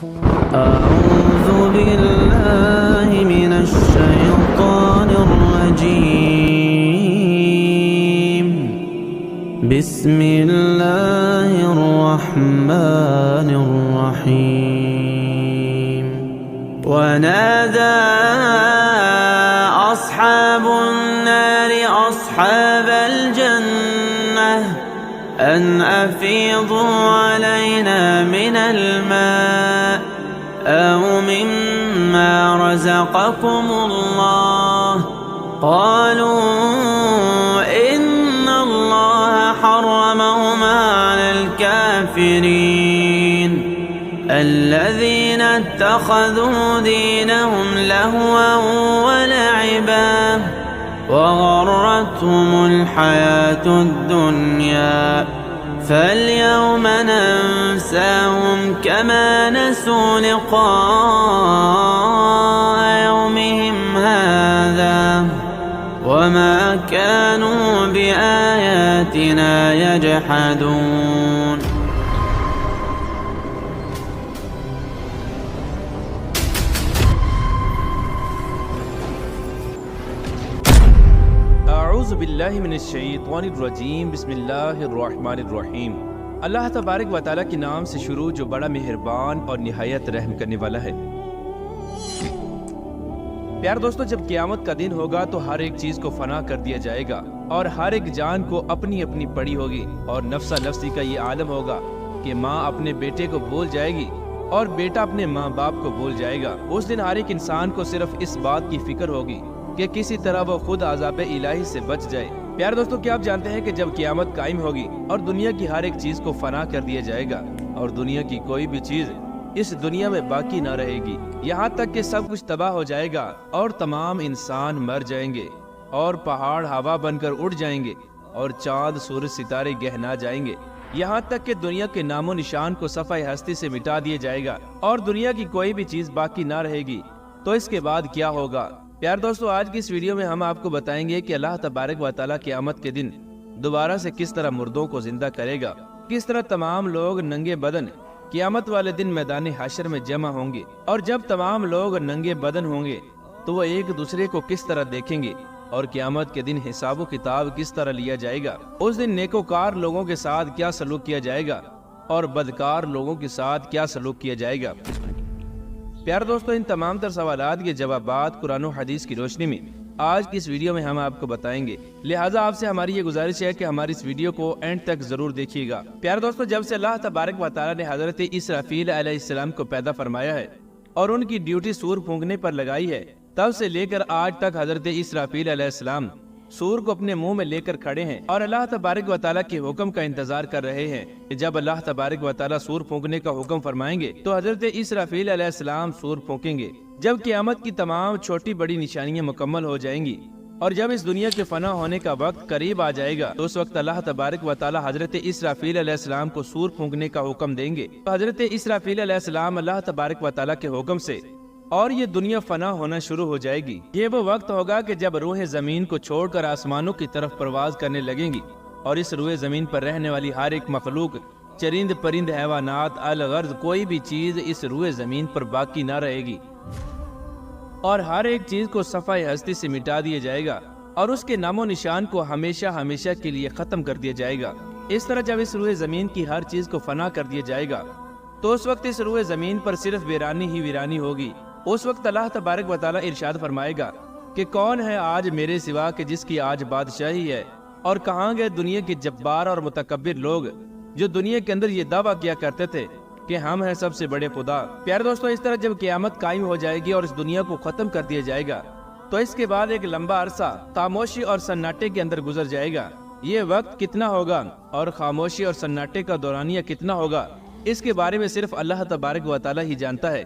أعوذ بالله من الشيطان الرجيم بسم الله الرحمن الرحيم ونادى أصحاب النار أصحاب الجنة أن أفيضوا علينا من الماء أو مما رزقكم الله قالوا إن الله حرمهما على الكافرين الذين اتخذوا دينهم لهوا ولعبا وغرتهم الحياة الدنيا فاليوم ننساهم كما نسوا لقاء يومهم هذا وما كانوا بآياتنا يجحدون. اعوذ باللہ من الشیطان الرجیم بسم اللہ الرحمن الرحیم. اللہ تبارک و تعالیٰ کے نام سے شروع جو بڑا مہربان اور نہایت رحم کرنے والا ہے. پیار دوستو، جب قیامت کا دن ہوگا تو ہر ایک چیز کو فنا کر دیا جائے گا اور ہر ایک جان کو اپنی اپنی پڑی ہوگی اور نفسا نفسی کا یہ عالم ہوگا کہ ماں اپنے بیٹے کو بھول جائے گی اور بیٹا اپنے ماں باپ کو بھول جائے گا. اس دن ہر ایک انسان کو صرف اس بات کی فکر ہوگی کہ کسی طرح وہ خود عذاب الہی سے بچ جائے. پیار دوستو، کیا آپ جانتے ہیں کہ جب قیامت قائم ہوگی اور دنیا کی ہر ایک چیز کو فنا کر دیا جائے گا اور دنیا کی کوئی بھی چیز اس دنیا میں باقی نہ رہے گی، یہاں تک کہ سب کچھ تباہ ہو جائے گا اور تمام انسان مر جائیں گے اور پہاڑ ہوا بن کر اڑ جائیں گے اور چاند سورج ستارے گہنا جائیں گے، یہاں تک کہ دنیا کے نام و نشان کو صفحہ ہستی سے مٹا دیا جائے گا اور دنیا کی کوئی بھی چیز باقی نہ رہے گی، تو اس کے بعد کیا ہوگا؟ پیار دوستو، آج کی اس ویڈیو میں ہم آپ کو بتائیں گے کہ اللہ تبارک و تعالیٰ قیامت کے دن دوبارہ سے کس طرح مردوں کو زندہ کرے گا، کس طرح تمام لوگ ننگے بدن قیامت والے دن میدان حشر میں جمع ہوں گے، اور جب تمام لوگ ننگے بدن ہوں گے تو وہ ایک دوسرے کو کس طرح دیکھیں گے اور قیامت کے دن حساب و کتاب کس طرح لیا جائے گا. اس دن نیکوکار لوگوں کے ساتھ کیا سلوک کیا جائے گا اور بدکار لوگوں کے ساتھ کیا سلوک کیا جائے گا. پیار دوستو، ان تمام تر سوالات کے جوابات قرآن و حدیث کی روشنی میں آج کی اس ویڈیو میں ہم آپ کو بتائیں گے، لہٰذا آپ سے ہماری یہ گزارش ہے کہ ہماری اس ویڈیو کو اینڈ تک ضرور دیکھیے گا. پیار دوستو، جب سے اللہ تبارک و تعالیٰ نے حضرت اسرافیل علیہ السلام کو پیدا فرمایا ہے اور ان کی ڈیوٹی سور پھونکنے پر لگائی ہے، تب سے لے کر آج تک حضرت اسرافیل علیہ السلام سور کو اپنے منہ میں لے کر کھڑے ہیں اور اللہ تبارک و تعالیٰ کے حکم کا انتظار کر رہے ہیں کہ جب اللہ تبارک و تعالیٰ سور پھونکنے کا حکم فرمائیں گے تو حضرت اسرافیل علیہ السلام سور پھونکیں گے. جب قیامت کی تمام چھوٹی بڑی نشانیاں مکمل ہو جائیں گی اور جب اس دنیا کے فنا ہونے کا وقت قریب آ جائے گا تو اس وقت اللہ تبارک و تعالیٰ حضرت اسرافیل علیہ السلام کو سور پھونکنے کا حکم دیں گے. تو حضرت اسرافیل علیہ السلام اللہ تبارک و تعالیٰ کے حکم سے اور یہ دنیا فنا ہونا شروع ہو جائے گی. یہ وہ وقت ہوگا کہ جب روح زمین کو چھوڑ کر آسمانوں کی طرف پرواز کرنے لگیں گی اور اس روح زمین پر رہنے والی ہر ایک مخلوق، چرند پرند، حیوانات، الغرض کوئی بھی چیز اس روح زمین پر باقی نہ رہے گی اور ہر ایک چیز کو صفحہ ہستی سے مٹا دیا جائے گا اور اس کے نام و نشان کو ہمیشہ ہمیشہ کے لیے ختم کر دیا جائے گا. اس طرح جب اس روح زمین کی ہر چیز کو فنا کر دیا جائے گا تو اس وقت اس روح زمین پر صرف ویرانی ہی ویرانی ہوگی. اس وقت اللہ تبارک و تعالیٰ ارشاد فرمائے گا کہ کون ہے آج میرے سوا کہ جس کی آج بادشاہی ہے، اور کہاں گئے دنیا کے جبار اور متکبر لوگ جو دنیا کے اندر یہ دعویٰ کیا کرتے تھے کہ ہم ہیں سب سے بڑے خدا. پیار دوستو، اس طرح جب قیامت قائم ہو جائے گی اور اس دنیا کو ختم کر دیا جائے گا تو اس کے بعد ایک لمبا عرصہ خاموشی اور سناٹے کے اندر گزر جائے گا. یہ وقت کتنا ہوگا اور خاموشی اور سناٹے کا دورانیہ کتنا ہوگا، اس کے بارے میں صرف اللہ تبارک و تعالیٰ ہی جانتا ہے.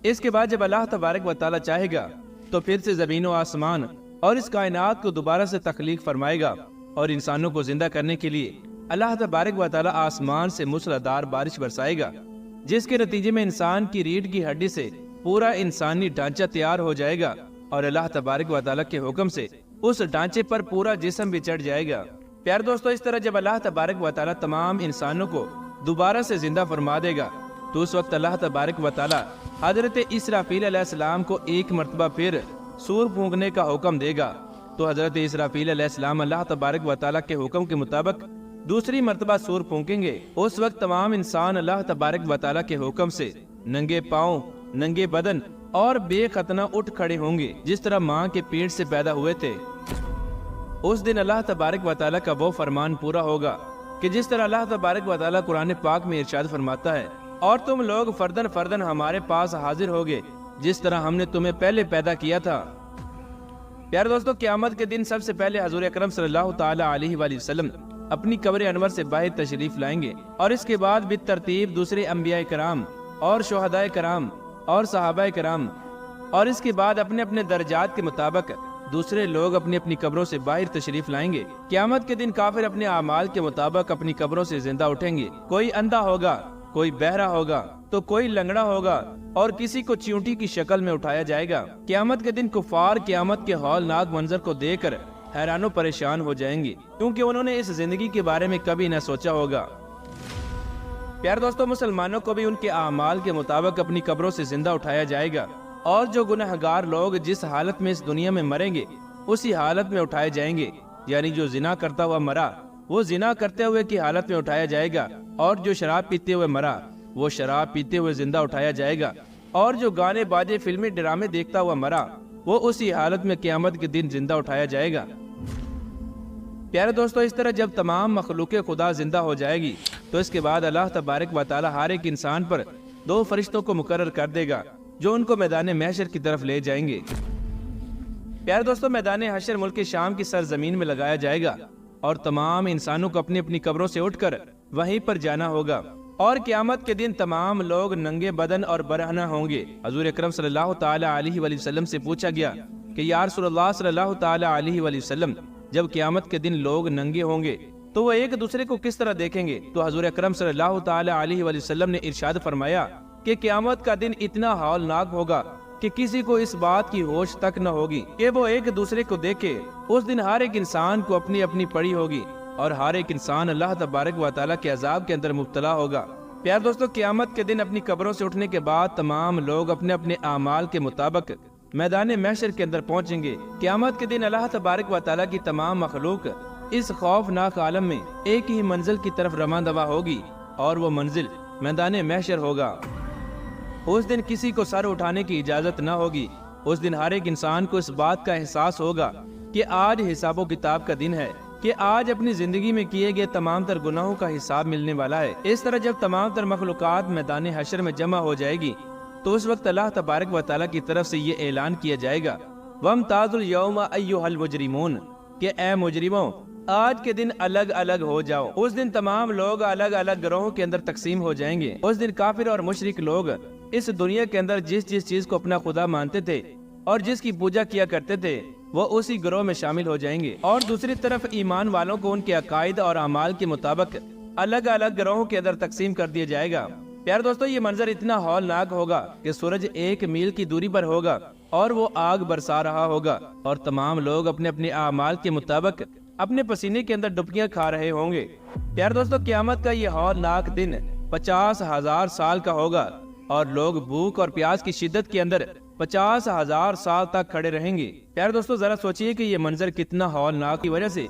اس کے بعد جب اللہ تبارک و تعالیٰ چاہے گا تو پھر سے زمین و آسمان اور اس کائنات کو دوبارہ سے تخلیق فرمائے گا اور انسانوں کو زندہ کرنے کے لیے اللہ تبارک و تعالیٰ آسمان سے موسلادھار بارش برسائے گا، جس کے نتیجے میں انسان کی ریڑھ کی ہڈی سے پورا انسانی ڈھانچہ تیار ہو جائے گا اور اللہ تبارک و تعالیٰ کے حکم سے اس ڈھانچے پر پورا جسم بھی چڑھ جائے گا. پیار دوستو، اس طرح جب اللہ تبارک و تعالیٰ تمام انسانوں کو دوبارہ سے زندہ فرما دے گا تو اس وقت اللہ تبارک و تعالی حضرت اسرافیل علیہ السلام کو ایک مرتبہ پھر سور پھونکنے کا حکم دے گا۔ تو حضرت اسرافیل علیہ السلام اللہ تبارک و تعالی کے حکم کے مطابق دوسری مرتبہ سور پھونکیں گے۔ اس وقت تمام انسان اللہ تبارک و تعالی کے حکم سے ننگے پاؤں، ننگے بدن اور بے ختنہ اٹھ کھڑے ہوں گے، جس طرح ماں کے پیٹ سے پیدا ہوئے تھے۔ اس دن اللہ تبارک و تعالی کا وہ فرمان پورا ہوگا کہ جس طرح اللہ تبارک و تعالی قرآن پاک میں ارشاد فرماتا ہے، اور تم لوگ فردن فردن ہمارے پاس حاضر ہوگے جس طرح ہم نے تمہیں پہلے پیدا کیا تھا۔ پیارے دوستو، قیامت کے دن سب سے پہلے حضور اکرم صلی اللہ تعالی علیہ وآلہ وسلم اپنی قبر انور سے باہر تشریف لائیں گے، اور اس کے بعد بالترتیب دوسرے انبیاء کرام اور شہداء کرام اور صحابہ کرام، اور اس کے بعد اپنے اپنے درجات کے مطابق دوسرے لوگ اپنی اپنی قبروں سے باہر تشریف لائیں گے۔ قیامت کے دن کافر اپنے اعمال کے مطابق اپنی قبروں سے زندہ اٹھیں گے۔ کوئی اندھا ہوگا، کوئی بہرا ہوگا، تو کوئی لنگڑا ہوگا، اور کسی کو چیونٹی کی شکل میں اٹھایا جائے گا۔ قیامت کے دن کفار قیامت کے ہولناک منظر کو دیکھ کر حیران و پریشان ہو جائیں گے، کیونکہ انہوں نے اس زندگی کے بارے میں کبھی نہ سوچا ہوگا۔ پیارے دوستو، مسلمانوں کو بھی ان کے اعمال کے مطابق اپنی قبروں سے زندہ اٹھایا جائے گا، اور جو گنہگار لوگ جس حالت میں اس دنیا میں مریں گے اسی حالت میں اٹھائے جائیں گے۔ یعنی جو زنا کرتا ہوا مرا وہ زنا کرتے ہوئے کی حالت میں اٹھایا جائے گا، اور جو شراب پیتے ہوئے مرا وہ شراب پیتے ہوئے زندہ اٹھایا جائے گا، اور جو گانے باجے فلمی ڈرامے دیکھتا ہوا مرا وہ اسی حالت میں قیامت کے دن زندہ اٹھایا جائے گا۔ پیارے دوستو، اس طرح جب تمام مخلوق خدا زندہ ہو جائے گی تو اس کے بعد اللہ تبارک و تعالی ہر ایک انسان پر 2 فرشتوں کو مقرر کر دے گا جو ان کو میدان محشر کی طرف لے جائیں گے۔ پیارے دوستو، میدان حشر ملک شام کی سرزمین میں لگایا جائے گا، اور تمام انسانوں کو اپنی اپنی قبروں سے اٹھ کر وہیں پر جانا ہوگا، اور قیامت کے دن تمام لوگ ننگے بدن اور برہنہ ہوں گے۔ حضور اکرم صلی اللہ تعالی علیہ وآلہ وسلم سے پوچھا گیا کہ یا رسول اللہ صلی اللہ تعالی علیہ وآلہ وسلم، جب قیامت کے دن لوگ ننگے ہوں گے تو وہ ایک دوسرے کو کس طرح دیکھیں گے؟ تو حضور اکرم صلی اللہ تعالی علیہ وآلہ وسلم نے ارشاد فرمایا کہ قیامت کا دن اتنا ہولناک ہوگا کہ کسی کو اس بات کی ہوش تک نہ ہوگی کہ وہ ایک دوسرے کو دیکھے۔ اس دن ہر ایک انسان کو اپنی اپنی پڑی ہوگی، اور ہر ایک انسان اللہ تبارک و تعالیٰ کے عذاب کے اندر مبتلا ہوگا۔ پیار دوستو، قیامت کے دن اپنی قبروں سے اٹھنے کے بعد تمام لوگ اپنے اپنے اعمال کے مطابق میدان محشر کے اندر پہنچیں گے۔ قیامت کے دن اللہ تبارک و تعالیٰ کی تمام مخلوق اس خوفناک عالم میں ایک ہی منزل کی طرف رواں دواں ہوگی، اور وہ منزل میدان محشر ہوگا۔ اس دن کسی کو سر اٹھانے کی اجازت نہ ہوگی۔ اس دن ہر ایک انسان کو اس بات کا احساس ہوگا کہ آج حساب و کتاب کا دن ہے، کہ آج اپنی زندگی میں کیے گئے تمام تر گناہوں کا حساب ملنے والا ہے۔ اس طرح جب تمام تر مخلوقات میدان حشر میں جمع ہو جائے گی تو اس وقت اللہ تبارک و تعالیٰ کی طرف سے یہ اعلان کیا جائے گا، وَامْتَازُوا الْيَوْمَ أَيُّهَا الْمُجْرِمُونَ، کہ اے مجرموں آج کے دن الگ الگ ہو جاؤ۔ اس دن تمام لوگ الگ الگ گروہوں کے اندر تقسیم ہو جائیں گے۔ اس دن کافر اور مشرک لوگ اس دنیا کے اندر جس چیز کو اپنا خدا مانتے تھے اور جس کی پوجا کیا کرتے تھے وہ اسی گروہ میں شامل ہو جائیں گے، اور دوسری طرف ایمان والوں کو ان کے عقائد اور اعمال کے مطابق الگ الگ گروہوں کے اندر تقسیم کر دیا جائے گا۔ پیار دوستو، یہ منظر اتنا ہولناک ہوگا کہ سورج 1 میل کی دوری پر ہوگا اور وہ آگ برسا رہا ہوگا، اور تمام لوگ اپنے اپنے اعمال کے مطابق اپنے پسینے کے اندر ڈبکیاں کھا رہے ہوں گے۔ پیار دوستو، قیامت کا یہ ہولناک دن 50,000 سال کا ہوگا، اور لوگ بھوک اور پیاس کی شدت کے اندر 50,000 سال تک کھڑے رہیں گے۔ پیار دوستو، ذرا سوچئے کہ یہ منظر کتنا ہولناک کی وجہ سے،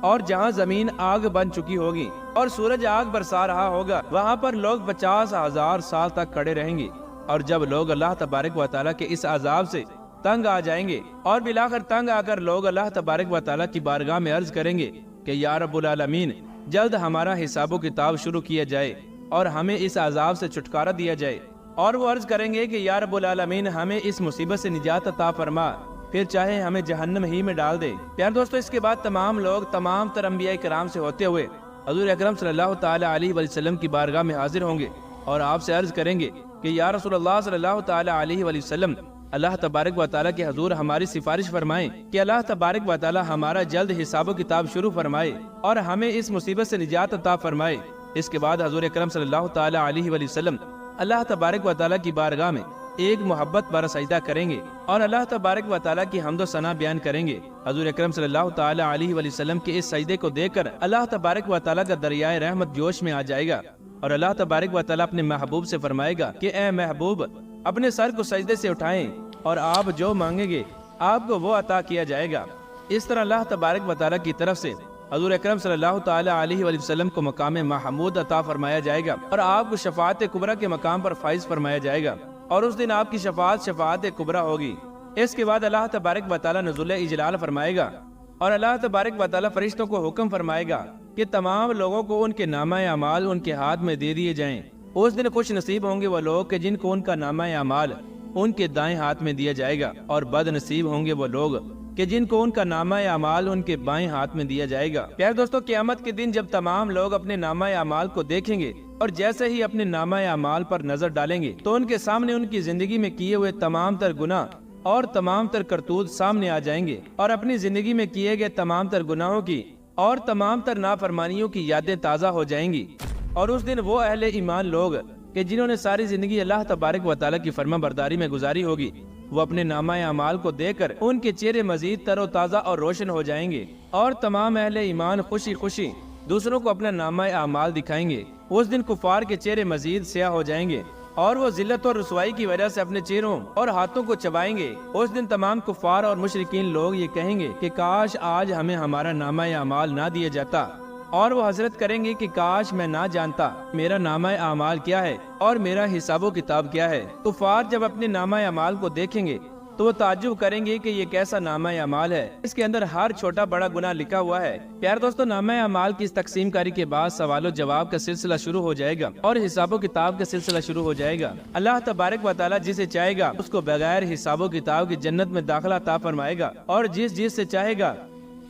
اور جہاں زمین آگ بن چکی ہوگی اور سورج آگ برسا رہا ہوگا وہاں پر لوگ 50,000 سال تک کھڑے رہیں گے، اور جب لوگ اللہ تبارک و تعالیٰ کے اس عذاب سے تنگ آ جائیں گے، اور بالآخر تنگ آ کر لوگ اللہ تبارک و تعالیٰ کی بارگاہ میں عرض کریں گے کہ یا رب العالمین، جلد ہمارا حساب و کتاب شروع کیا جائے اور ہمیں اس عذاب سے چھٹکارا دیا جائے، اور وہ عرض کریں گے کہ یا رب العالمین، ہمیں اس مصیبت سے نجات عطا فرما، پھر چاہے ہمیں جہنم ہی میں ڈال دے۔ پیار دوستو، اس کے بعد تمام لوگ تمام تر انبیاء کرام سے ہوتے ہوئے حضور اکرم صلی اللہ تعالی علیہ وآلہ وسلم کی بارگاہ میں حاضر ہوں گے، اور آپ سے عرض کریں گے کہ یا رسول اللہ صلی اللہ تعالی علیہ وآلہ وسلم، اللہ تبارک و تعالیٰ کے حضور ہماری سفارش فرمائیں کہ اللہ تبارک و تعالیٰ ہمارا جلد حساب و کتاب شروع فرمائے اور ہمیں اس مصیبت سے نجات عطا فرمائے۔ اس کے بعد حضور اکرم صلی اللہ تعالی علیہ وآلہ وسلم اللہ تبارک و تعالیٰ کی بارگاہ میں ایک محبت بھرا سجدہ کریں گے اور اللہ تبارک و تعالیٰ کی حمد و ثنا بیان کریں گے۔ حضور اکرم صلی اللہ تعالی علیہ وآلہ وسلم کے اس سجدے کو دیکھ کر اللہ تبارک و تعالیٰ کا دریائے رحمت جوش میں آ جائے گا، اور اللہ تبارک و تعالیٰ اپنے محبوب سے فرمائے گا کہ اے محبوب اپنے سر کو سجدے سے اٹھائیں اور آپ جو مانگیں گے آپ کو وہ عطا کیا جائے گا۔ اس طرح اللہ تبارک و تعالیٰ کی طرف سے حضور اکرم صلی اللہ تعالیٰ علیہ وآلہ وسلم کو مقام محمود عطا فرمایا جائے گا اور آپ کو شفاعت کبریٰ کے مقام پر فائز فرمایا جائے گا، اور اس دن آپ کی شفاعت کبریٰ ہوگی۔ اس کے بعد اللہ تبارک و تعالیٰ نزول اجلال فرمائے گا اور اللہ تبارک و تعالیٰ فرشتوں کو حکم فرمائے گا کہ تمام لوگوں کو ان کے نامہ اعمال ان کے ہاتھ میں دے دیے جائیں۔ اس دن خوش نصیب ہوں گے وہ لوگ کہ جن کو ان کا نامہ اعمال ان کے دائیں ہاتھ میں دیا جائے گا، اور بد نصیب ہوں گے وہ لوگ کہ جن کو ان کا نامہ اعمال ان کے بائیں ہاتھ میں دیا جائے گا۔ پیارے دوستو، قیامت کے دن جب تمام لوگ اپنے نامہ اعمال کو دیکھیں گے اور جیسے ہی اپنے نامہ اعمال پر نظر ڈالیں گے تو ان کے سامنے ان کی زندگی میں کیے ہوئے تمام تر گناہ اور تمام تر کرتوت سامنے آ جائیں گے، اور اپنی زندگی میں کیے گئے تمام تر گناہوں کی اور تمام تر نافرمانیوں کی یادیں تازہ ہو جائیں گی۔ اور اس دن وہ اہل ایمان لوگ کہ جنہوں نے ساری زندگی اللہ تبارک و تعالیٰ کی فرما برداری میں گزاری ہوگی، وہ اپنے نامہ اعمال کو دیکھ کر ان کے چہرے مزید تر و تازہ اور روشن ہو جائیں گے، اور تمام اہل ایمان خوشی خوشی دوسروں کو اپنا نامہ اعمال دکھائیں گے۔ اس دن کفار کے چہرے مزید سیاہ ہو جائیں گے اور وہ ذلت اور رسوائی کی وجہ سے اپنے چہروں اور ہاتھوں کو چبائیں گے۔ اس دن تمام کفار اور مشرکین لوگ یہ کہیں گے کہ کاش آج ہمیں ہمارا نامہ اعمال نہ دیا جاتا، اور وہ حسرت کریں گے کہ کاش میں نہ جانتا میرا نامہ اعمال کیا ہے اور میرا حساب و کتاب کیا ہے۔ کفار جب اپنے نامہ اعمال کو دیکھیں گے تو وہ تعجب کریں گے کہ یہ کیسا نامہ اعمال ہے، اس کے اندر ہر چھوٹا بڑا گناہ لکھا ہوا ہے۔ پیارے دوستو، نامہ اعمال کی اس تقسیم کاری کے بعد سوال و جواب کا سلسلہ شروع ہو جائے گا اور حساب و کتاب کا سلسلہ شروع ہو جائے گا۔ اللہ تبارک و تعالیٰ جسے چاہے گا اس کو بغیر حساب و کتاب کی جنت میں داخلہ عطا فرمائے گا، اور جس سے چاہے گا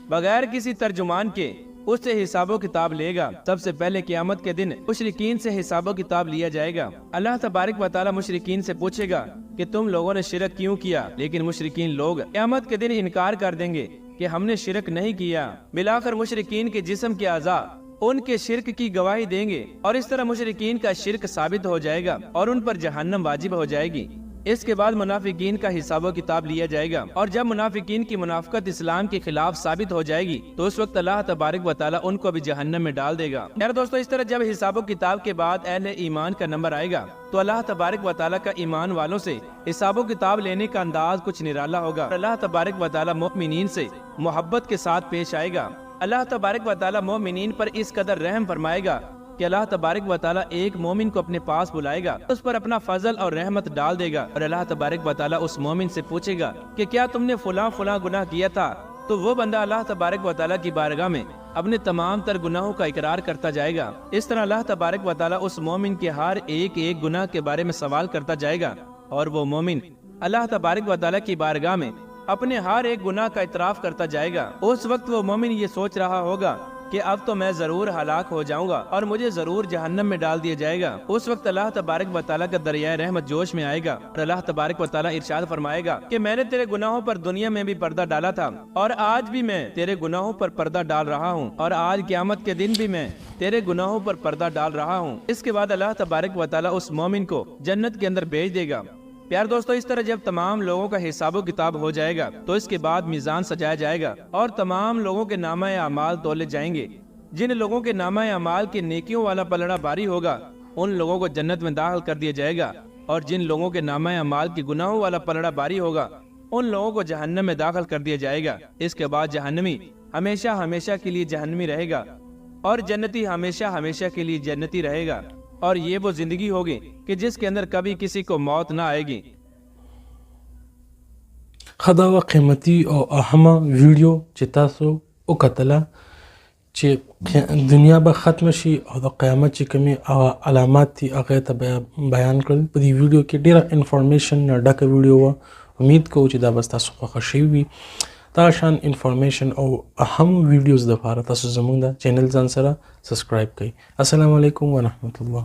بغیر کسی ترجمان کے اس سے حساب و کتاب لے گا۔ سب سے پہلے قیامت کے دن مشرکین سے حساب و کتاب لیا جائے گا۔ اللہ تبارک و تعالیٰ مشرکین سے پوچھے گا کہ تم لوگوں نے شرک کیوں کیا، لیکن مشرکین لوگ قیامت کے دن انکار کر دیں گے کہ ہم نے شرک نہیں کیا۔ بالآخر مشرکین کے جسم کے اعضاء ان کے شرک کی گواہی دیں گے، اور اس طرح مشرکین کا شرک ثابت ہو جائے گا اور ان پر جہنم واجب ہو جائے گی۔ اس کے بعد منافقین کا حساب و کتاب لیا جائے گا، اور جب منافقین کی منافقت اسلام کے خلاف ثابت ہو جائے گی تو اس وقت اللہ تبارک و تعالیٰ ان کو بھی جہنم میں ڈال دے گا۔ یار دوستو، اس طرح جب حساب و کتاب کے بعد اہل ایمان کا نمبر آئے گا تو اللہ تبارک و تعالیٰ کا ایمان والوں سے حساب و کتاب لینے کا انداز کچھ نرالا ہوگا۔ اللہ تبارک و تعالیٰ مومنین سے محبت کے ساتھ پیش آئے گا۔ اللہ تبارک و تعالیٰ مومنین پر اس قدر رحم فرمائے گا کہ اللہ تبارک و تعالیٰ ایک مومن کو اپنے پاس بلائے گا، اس پر اپنا فضل اور رحمت ڈال دے گا، اور اللہ تبارک و تعالیٰ اس مومن سے پوچھے گا کہ کیا تم نے فلاں گناہ کیا تھا؟ تو وہ بندہ اللہ تبارک و تعالیٰ کی بارگاہ میں اپنے تمام تر گناہوں کا اقرار کرتا جائے گا۔ اس طرح اللہ تبارک و تعالیٰ اس مومن کے ہر ایک گناہ کے بارے میں سوال کرتا جائے گا، اور وہ مومن اللہ تبارک و تعالیٰ کی بارگاہ میں اپنے ہر ایک گناہ کا اعتراف کرتا جائے گا۔ اس وقت وہ مومن یہ سوچ رہا ہوگا کہ اب تو میں ضرور ہلاک ہو جاؤں گا اور مجھے ضرور جہنم میں ڈال دیا جائے گا۔ اس وقت اللہ تبارک و تعالیٰ کا دریائے رحمت جوش میں آئے گا، اور اللہ تبارک و تعالیٰ ارشاد فرمائے گا کہ میں نے تیرے گناہوں پر دنیا میں بھی پردہ ڈالا تھا، اور آج بھی میں تیرے گناہوں پر پردہ ڈال رہا ہوں، اور آج قیامت کے دن بھی میں تیرے گناہوں پر پردہ ڈال رہا ہوں۔ اس کے بعد اللہ تبارک و تعالیٰ اس مومن کو جنت کے اندر بھیج دے گا۔ پیار دوستو، اس طرح جب تمام لوگوں کا حساب و کتاب ہو جائے گا تو اس کے بعد میزان سجایا جائے گا اور تمام لوگوں کے نامہ اعمال تولے جائیں گے۔ جن لوگوں کے نامہ اعمال کے نیکیوں والا پلڑا باری ہوگا ان لوگوں کو جنت میں داخل کر دیا جائے گا، اور جن لوگوں کے نامہ اعمال کے گناہوں والا پلڑا باری ہوگا ان لوگوں کو جہنم میں داخل کر دیا جائے گا۔ اس کے بعد جہنمی ہمیشہ ہمیشہ کے لیے جہنمی رہے گا، اور جنتی ہمیشہ ہمیشہ کے لیے جنتی رہے گا، اور یہ وہ زندگی ہوگی کہ جس کے اندر کبھی کسی کو موت نہ آئے گی۔ خدا و قیمتی او اهمه ویډیو چې تاسو وکتله چې دنیا به ختم شي او د قیامت چې کومې علامات دي هغه ته بیان کړل په دې ویډیو کې ډیره انفارمیشن ډکه ویډیو وه. امید کوو چې دا به ستاسو خوښه شوي وي. دا شان انفارمیشن او اهم ویډیوز دپاره تاسو زموږ د چینل ځان سره سبسکرایب کړئ. السلام علیکم ورحمت الله.